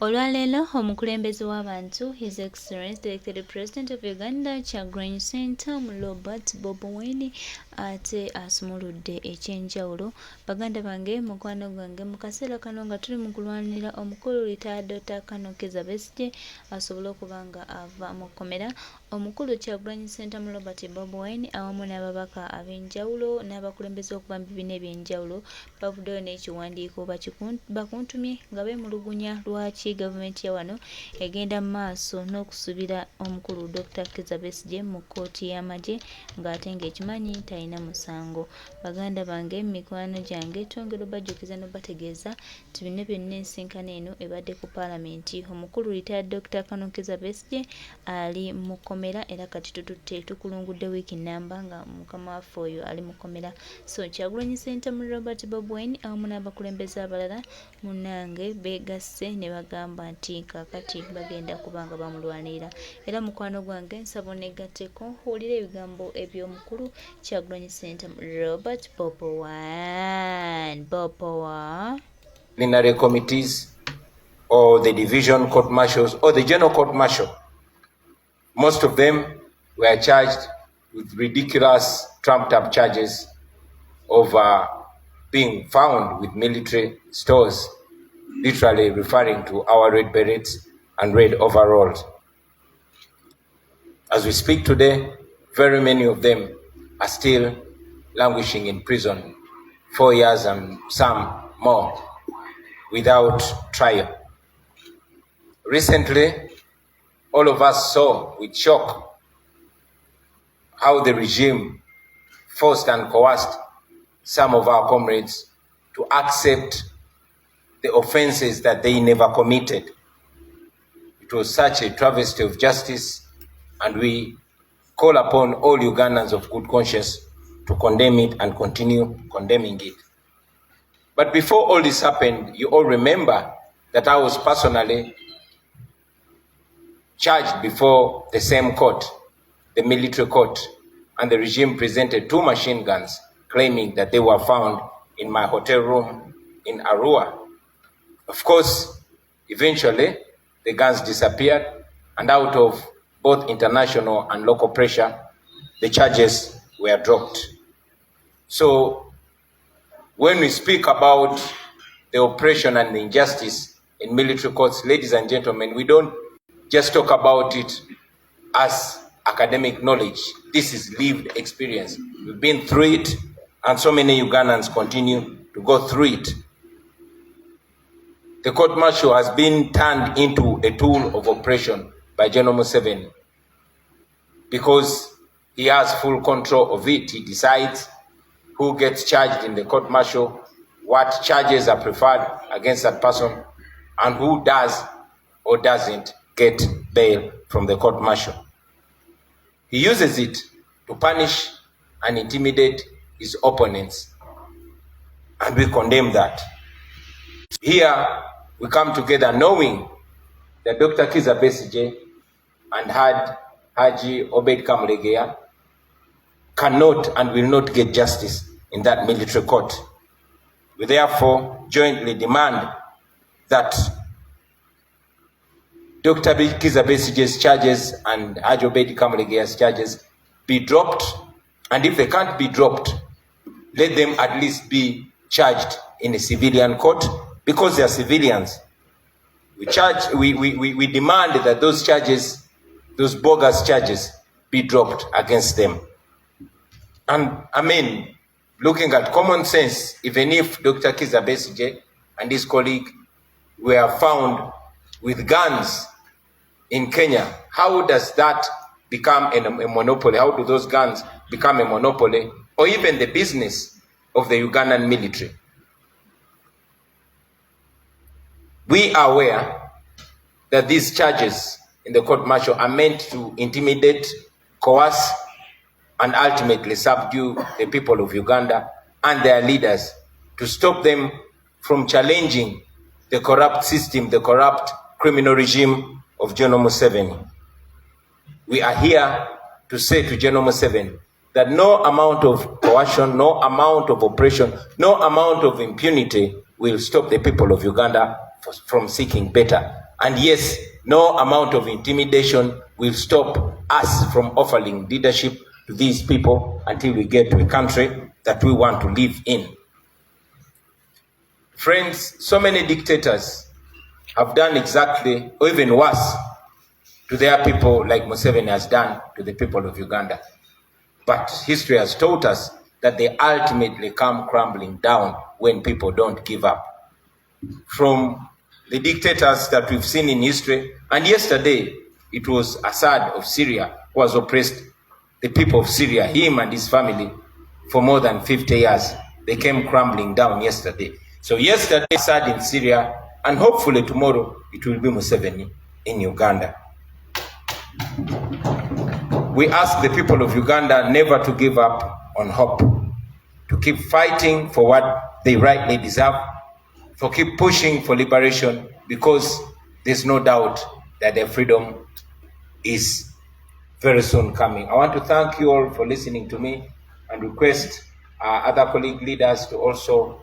Olwaleero omukulembeze w'abantu His Excellency the Elected President of Uganda Kyagulanyi Ssentamu Robert Bobi ate asumuludde ekyenjawulo. Baganda bange mukwano gwange mu kaseera kano nga tuli mu kulwanira omukulu retired Dr. Kizza Besigye asobole okuba nga ava mu kkomera. Omukulu Kyagulanyi Ssentamu Robert Bobi awamu n'ababaka ab'enjawulo n'abakulembeze okuva mu bibiina eby'enjawulo bavuddeyo n'ekiwandiiko bakuntumye nga beemulugunya lwaki gavumenti ya wano egenda mu maaso n'okusubira omukulu Dr. Kizza Besigye mu kkooti y'amagye ng'ate ng'ekimanyi talina musango. Baganda bange mikwano gyange twongera obajjukiza n'obategeeza nti bino byonna ensinkano eno ebadde ku Palamenti. Omukulu retired Dr. Kizza Besigye ali mu kkomera era kati tukulungudde wiiki nnamba nga mukama waffe oyo ali mu kkomera. So Kyagulanyi Ssentamu Robert Bobi awamu n'abakulembeze abalala munnange beegasse ne bagamba nti kaakati bagenda kubanga bamulwanirira. Era mukwano gwange nsaba oneegatteko owulira ebigambo eby'omukulu Kyagulanyi Ssentamu Robert Bobi. Disciplinary committees or the division court martials or the general court martial. Most of them were charged with ridiculous trumped-up charges of being found with military stores, literally referring to our red berets and red overalls. As we speak today, very many of them are still languishing in prison, 4 years and some more, without trial. Recently, all of us saw with shock how the regime forced and coerced some of our comrades to accept the offenses that they never committed. It was such a travesty of justice, and we call upon all Ugandans of good conscience to condemn it and continue condemning it. But before all this happened, you all remember that I was personally charged before the same court, the military court, and the regime presented 2 machine guns claiming that they were found in my hotel room in Arua. Of course, eventually, the guns disappeared, and out of both international and local pressure, the charges were dropped. So, when we speak about the oppression and the injustice in military courts, ladies and gentlemen, we don't just talk about it as academic knowledge. This is lived experience. We've been through it, and so many Ugandans continue to go through it. The court martial has been turned into a tool of oppression by General Museveni because he has full control of it. He decides who gets charged in the court martial, what charges are preferred against that person, and who does or doesn't get bail from the court martial. He uses it to punish and intimidate his opponents, and we condemn that. Here, we come together knowing that Dr. Kizza Besigye and Haji Obed Kamulegeya cannot and will not get justice in that military court. We therefore jointly demand that Dr. Kizza Besigye's charges and Haji Obed Kamulegeya's charges be dropped, and if they can't be dropped, let them at least be charged in a civilian court, because they are civilians. We demand that those charges, those bogus charges, be dropped against them. And I mean, looking at common sense, even if Dr. Kizza Besigye and his colleague were found with guns in Kenya, how does that become a monopoly? How do those guns become a monopoly, or even the business of the Ugandan military? We are aware that these charges in the court martial are meant to intimidate, coerce, and ultimately subdue the people of Uganda and their leaders, to stop them from challenging the corrupt system, the corrupt criminal regime of General Museveni. We are here to say to General Museveni that no amount of coercion, no amount of oppression, no amount of impunity will stop the people of Uganda from seeking better And yes, no amount of intimidation will stop us from offering leadership to these people until we get to a country that we want to live in. Friends, so many dictators have done exactly, or even worse, to their people like Museveni has done to the people of Uganda. But history has taught us that they ultimately come crumbling down when people don't give up. From the dictators that we've seen in history, and yesterday it was Assad of Syria who has oppressed the people of Syria, him and his family, for more than 50 years. They came crumbling down yesterday. So yesterday Assad in Syria, and hopefully tomorrow it will be Museveni in Uganda. We ask the people of Uganda never to give up on hope, to keep fighting for what they rightly deserve, for keep pushing for liberation, because there's no doubt that their freedom is very soon coming. I want to thank you all for listening to me and request other colleague leaders to also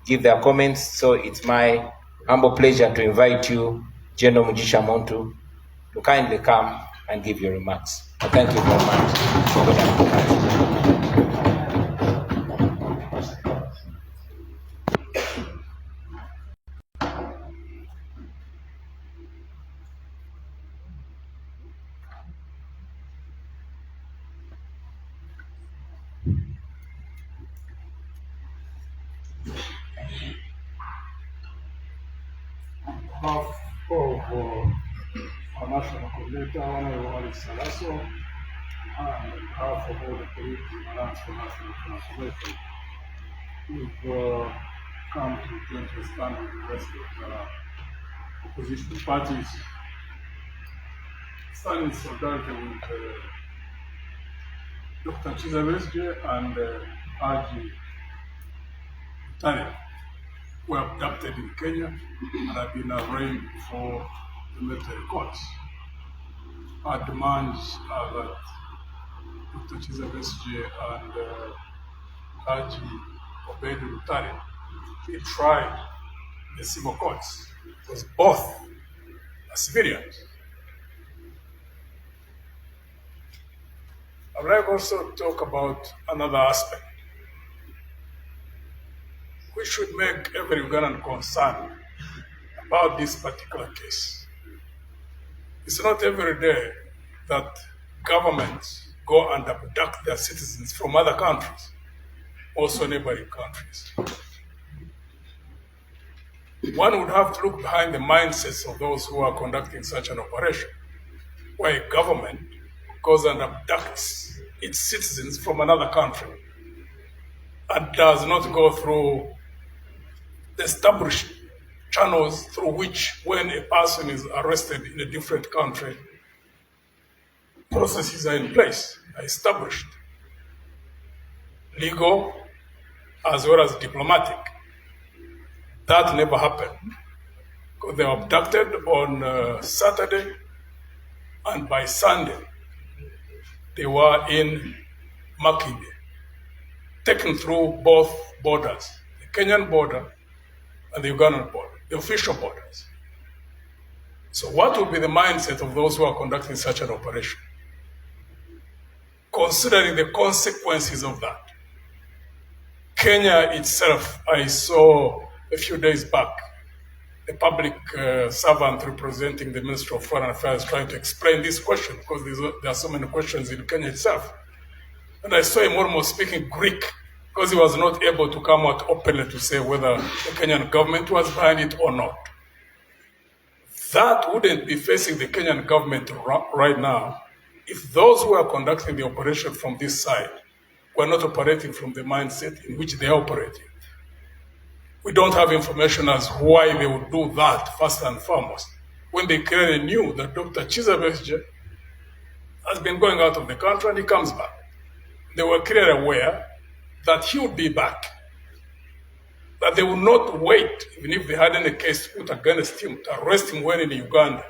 give their comments. So it's my humble pleasure to invite you, General Mugisha Muntu, to kindly come and give your remarks. Thank you very much. Half of our national coordinator, Honorable Salaso, and half of all the colleagues in Alliance for National Transformation, who've come to join to stand with the rest of the opposition parties, stand in solidarity with Dr. Chizabesje and Haji Tani, who were abducted in Kenya and have been arraigned before the military courts. Our demands are that Dr. Chizabesje and Haji Obedu Tani be tried in the civil courts, because both are civilians. I would like also to talk about another aspect. We should make every Ugandan concerned about this particular case. It's not every day that governments go and abduct their citizens from other countries, also neighboring countries. One would have to look behind the mindsets of those who are conducting such an operation, where a government goes and abducts its citizens from another country and does not go through the established channels through which, when a person is arrested in a different country, processes are in place, are established, legal as well as diplomatic. That never happened, because they were abducted on Saturday, and by Sunday, they were in Makinde, taken through both borders, the Kenyan border and the Ugandan border, the official borders. So what would be the mindset of those who are conducting such an operation, considering the consequences of that? Kenya itself, I saw a few days back, a public servant representing the Ministry of Foreign Affairs trying to explain this question, because there are so many questions in Kenya itself. And I saw him almost speaking Greek, because he was not able to come out openly to say whether the Kenyan government was behind it or not. That wouldn't be facing the Kenyan government right now if those who are conducting the operation from this side were not operating from the mindset in which they are operating. We don't have information as why they would do that first and foremost, when they clearly knew that Dr. Chizabesje has been going out of the country and he comes back. They were clearly aware that he would be back, that they would not wait, even if they had any case to put against him, to arrest him when in Uganda,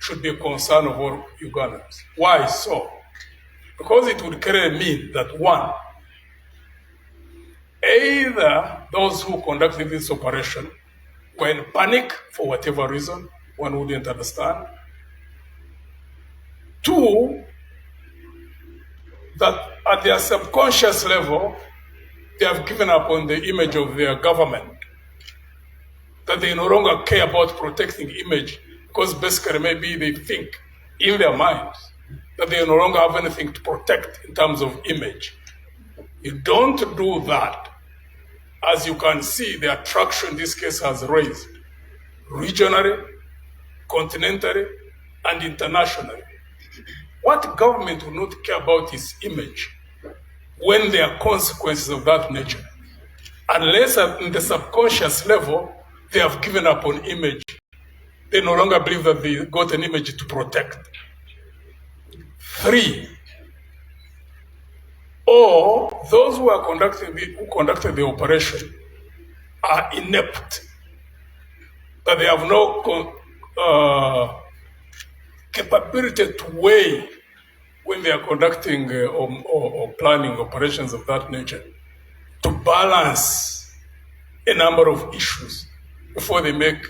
should be a concern of all Ugandans. Why so? Because it would clearly mean that, one, either those who conducted this operation were in panic for whatever reason, one wouldn't understand. Two, that at their subconscious level, they have given up on the image of their government, that they no longer care about protecting image, because basically maybe they think in their minds that they no longer have anything to protect in terms of image. You don't do that. As you can see, the attraction in this case has raised regionally, continentally, and internationally. What government will not care about is image when there are consequences of that nature? Unless at the subconscious level, they have given up on image. They no longer believe that they got an image to protect. Three, or those who conducted the operation are inept, that they have no capability to weigh when they are conducting or planning operations of that nature, to balance a number of issues before they make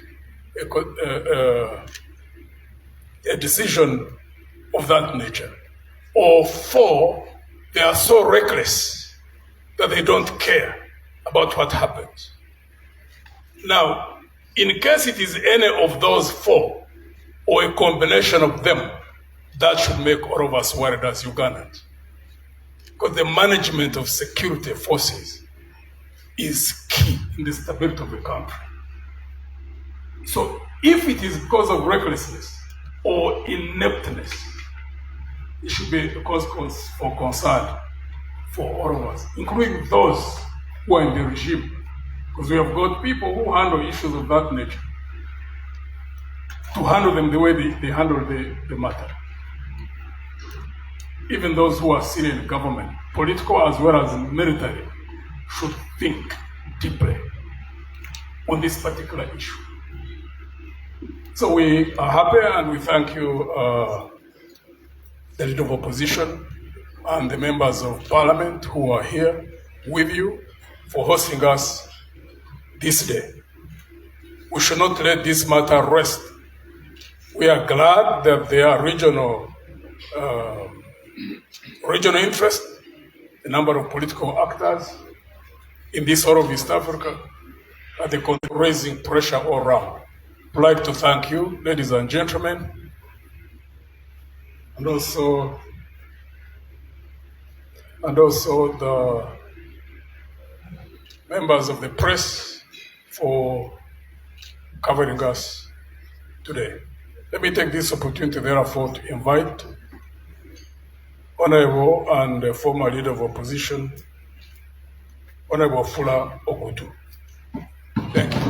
a decision of that nature. Or four, they are so reckless that they don't care about what happens. Now, in case it is any of those four, or a combination of them, that should make all of us worried as Ugandans. Because the management of security forces is key in the stability of the country. So if it is because of recklessness or ineptness, it should be a cause for concern for all of us, including those who are in the regime. Because we have got people who handle issues of that nature, to handle them the way they handle the matter. Even those who are senior in government, political as well as military, should think deeply on this particular issue. So we are happy and we thank you, the leader of opposition and the members of parliament who are here with you for hosting us this day. We should not let this matter rest. We are glad that there are regional interest, a number of political actors in this whole of East Africa, and they continue raising pressure all around. I'd like to thank you, ladies and gentlemen, and also the members of the press for covering us today. Let me take this opportunity, therefore, to invite Honorable and former leader of opposition, Honorable Fula Okutu. Thank you.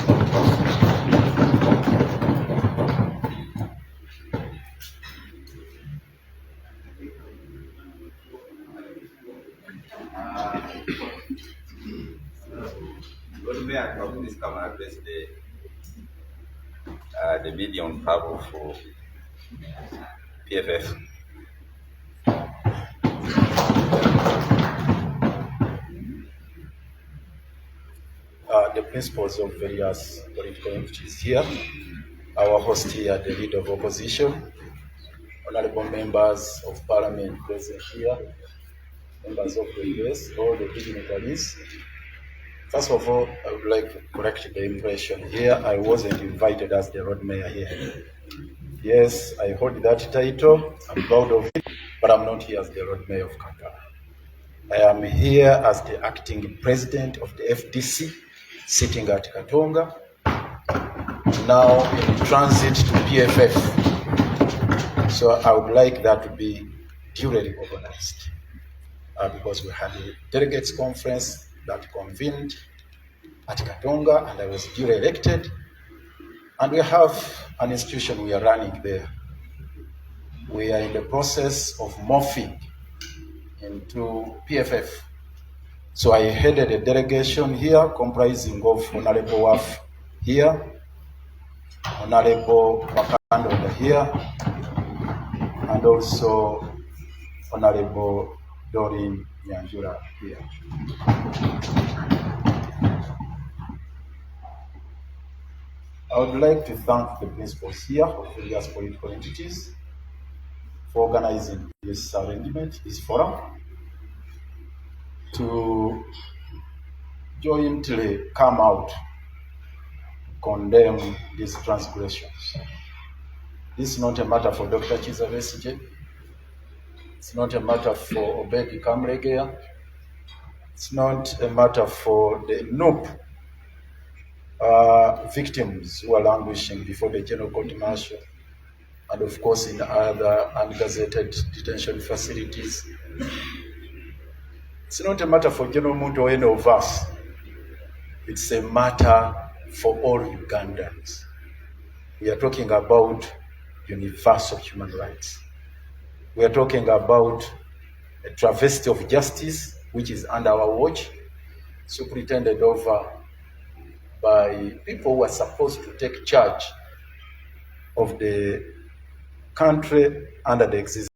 The video on behalf of PFF. The principals of various political entities here, our host here, the leader of opposition, honorable members of parliament present here, members of the US, all the dignitaries. First of all, I would like to correct the impression here. I wasn't invited as the road mayor here. Yes, I hold that title. I'm proud of it, but I'm not here as the road mayor of Kampala. I am here as the acting president of the FDC, sitting at Katonga, now in transit to PFF. So I would like that to be duly recognized because we had a delegates conference that convened at Katonga and I was duly elected. And we have an institution we are running there. We are in the process of morphing into PFF. So I headed a delegation here comprising of Honorable Waf here, Honorable Makando here, and also Honorable Doreen Nyanjura here. I would like to thank the principals here of various political entities for organizing this arrangement, this forum, to jointly come out to condemn these transgressions. This is not a matter for Dr. Chiza Besigye. It's not a matter for Obedi Kamlegea. It's not a matter for the NUP victims who are languishing before the General Court Martial, and of course in other ungazetted detention facilities. It's not a matter for General Muntu or any of us. It's a matter for all Ugandans. We are talking about universal human rights. We are talking about a travesty of justice, which is under our watch, superintended over by people who are supposed to take charge of the country under the existing